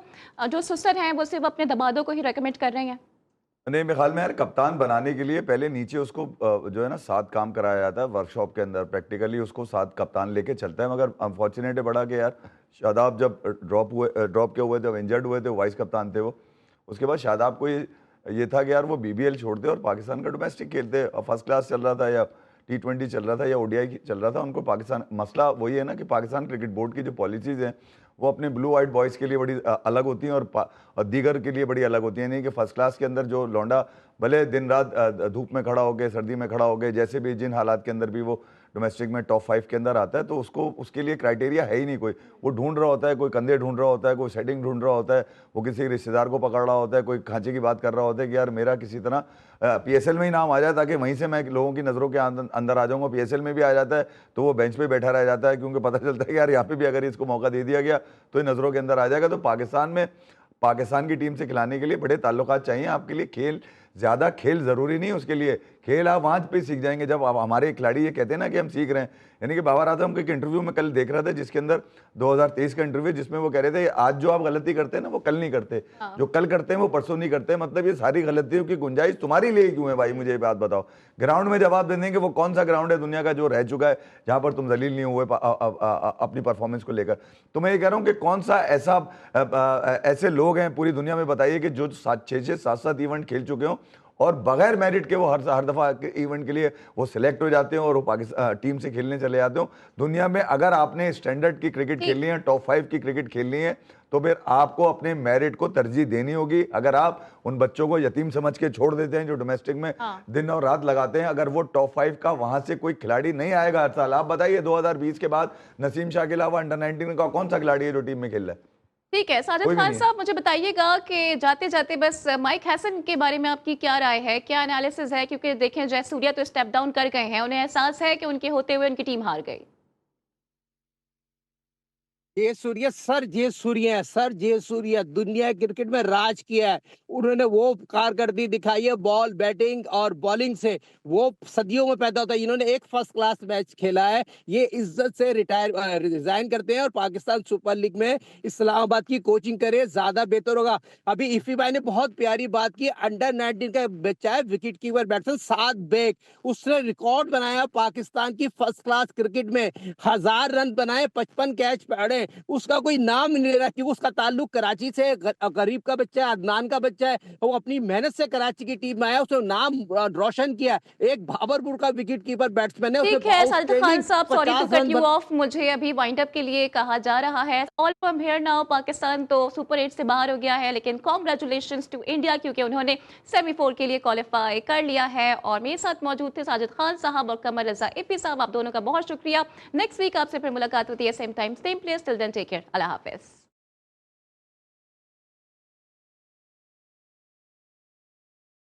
A: जो सुसर हैं वो सिर्फ अपने दबादों को ही रेकमेंड कर रहे हैं।
B: नहीं, मेरे ख्याल में यार कप्तान बनाने के लिए पहले नीचे उसको जो है ना साथ काम कराया जाता है वर्कशॉप के अंदर, प्रैक्टिकली उसको साथ कप्तान लेके चलता है। मगर अनफॉर्चुनेट है बड़ा कि यार शादाब जब ड्रॉप के हुए थे, इंजर्ड हुए थे, वाइस कप्तान थे वो। उसके बाद शादाब को ये था कि यार वो बीबीएल छोड़ते और पाकिस्तान का डोमेस्टिक खेलते। फर्स्ट क्लास चल रहा था या T20 चल रहा था या ओडीआई चल रहा था, उनको पाकिस्तान मसला वही है ना कि पाकिस्तान क्रिकेट बोर्ड की जो पॉलिसीज़ हैं वो अपने ब्लू वाइट बॉयज़ के लिए बड़ी अलग होती हैं और दीगर के लिए बड़ी अलग होती हैं। नहीं कि फर्स्ट क्लास के अंदर जो लौंडा भले दिन रात धूप में खड़ा हो गए, सर्दी में खड़ा हो गए, जैसे भी जिन हालात के अंदर भी वो डोमेस्टिक में टॉप 5 के अंदर आता है, तो उसको उसके लिए क्राइटेरिया है ही नहीं कोई। वो ढूंढ रहा होता है, कोई कंधे ढूंढ रहा होता है, कोई सेटिंग ढूंढ रहा होता है, वो किसी रिश्तेदार को पकड़ रहा होता है, कोई खांचे की बात कर रहा होता है कि यार मेरा किसी तरह PSL में ही नाम आ जाए ताकि वहीं से मैं लोगों की नज़रों के अंदर आ जाऊंगा। PSL में भी आ जाता है तो वो बेंच पे बैठा रह जाता है, क्योंकि पता चलता है कि यार यहाँ पे भी अगर इसको मौका दे दिया गया तो ये नज़रों के अंदर आ जाएगा। तो पाकिस्तान की टीम से खिलाने के लिए बड़े ताल्लुकात चाहिए आपके लिए। ज़्यादा खेल ज़रूरी नहीं है उसके लिए। खेल आप वहाँ पे सीख जाएंगे जब आप हमारे खिलाड़ी ये कहते हैं ना कि हम सीख रहे हैं। यानी कि बाबर आजम के एक इंटरव्यू में कल देख रहा था, जिसके अंदर 2023 का इंटरव्यू, जिसमें वो कह रहे थे आज जो आप गलती करते हैं ना वो कल नहीं करते, जो कल करते हैं वो परसों नहीं करते। मतलब ये सारी गलतियों की गुंजाइश तुम्हारी लिए क्यों है भाई? मुझे ये बात बताओ। ग्राउंड में जवाब देने के वो कौन सा ग्राउंड है दुनिया का जो रह चुका है जहाँ पर तुम जलील नहीं हुए अपनी परफॉर्मेंस को लेकर? तो मैं ये कह रहा हूँ कि कौन सा ऐसे लोग हैं पूरी दुनिया में, बताइए, कि जो 6-6 7-7 इवेंट खेल चुके हों और बगैर मेरिट के वो हर दफ़ा इवेंट के लिए वो सिलेक्ट हो जाते हैं और वो पाकिस्तान टीम से खेलने चले जाते हो। दुनिया में अगर आपने स्टैंडर्ड की क्रिकेट खेलनी है, टॉप 5 की क्रिकेट खेलनी है, तो फिर आपको अपने मेरिट को तरजीह देनी होगी। अगर आप उन बच्चों को यतीम समझ के छोड़ देते हैं जो डोमेस्टिक में दिन और रात लगाते हैं, अगर वो टॉप 5 का वहां से कोई खिलाड़ी नहीं आएगा हर साल, आप बताइए 2020 के बाद नसीम शाह के अलावा अंडर 19 का कौन सा खिलाड़ी है जो टीम में खेल रहा है?
A: ठीक है, साजिद
B: कोई भी
A: खान
B: नहीं है।
A: साहब मुझे बताइएगा कि जाते-जाते बस माइक हैसन के बारे में आपकी क्या राय है? क्या एनालिसिस है? क्योंकि देखें जयसूर्या तो स्टेप डाउन कर गए हैं, उन्हें एहसास है कि उनके होते हुए उनकी टीम हार गई।
C: जयसूर्या सर जयसूर्या है, सर जयसूर्या दुनिया क्रिकेट में राज किया है। उन्होंने वो कारकर्दगी दिखाई है बॉल बैटिंग और बॉलिंग से, वो सदियों में पैदा होता है। इन्होंने एक फर्स्ट क्लास मैच खेला है। ये इज्जत से रिजाइन करते हैं और पाकिस्तान सुपर लीग में इस्लामाबाद की कोचिंग करे, ज्यादा बेहतर होगा। अभी इफी भाई ने बहुत प्यारी बात की, अंडर 19 का बच्चा है, विकेट कीपर बैट्समैन, 7 बैक, उसने रिकॉर्ड बनाया पाकिस्तान की फर्स्ट क्लास क्रिकेट में। 1000 रन बनाए, 55 कैच पकड़े, उसका कोई नाम नहीं ले रहा क्योंकि उसका ताल्लुक कराची से है, गरीब का बच्चा है, अदनान का बच्चा है। वो अपनी मेहनत से कराची की टीम में आया, उसने नाम रोशन किया। एक भाबरपुर का विकेट कीपर बैट्समैन है, उसने
A: ठीक है, साजिद खान
C: आउटस्टैंडिंग
A: साहब, sorry to
C: 50
A: cut
C: run
A: you off, मुझे अभी वाइंड अप के लिए कहा जा रहा है। All from here now, Pakistan तो सुपर 8 से बाहर हो गया है, लेकिन कॉन्ग्रेचुलेशंस टू इंडिया क्योंकि उन्होंने सेमी-4 के लिए क्वालिफाई कर लिया है। और मेरे साथ मौजूद थे साजिद खान साहब और कमर रजा एपी साहब, आप दोनों का बहुत शुक्रिया। नेक्स्ट वीक आपसे फिर मुलाकात होती है, same time same place. Till then take care, अल्लाह हाफिज।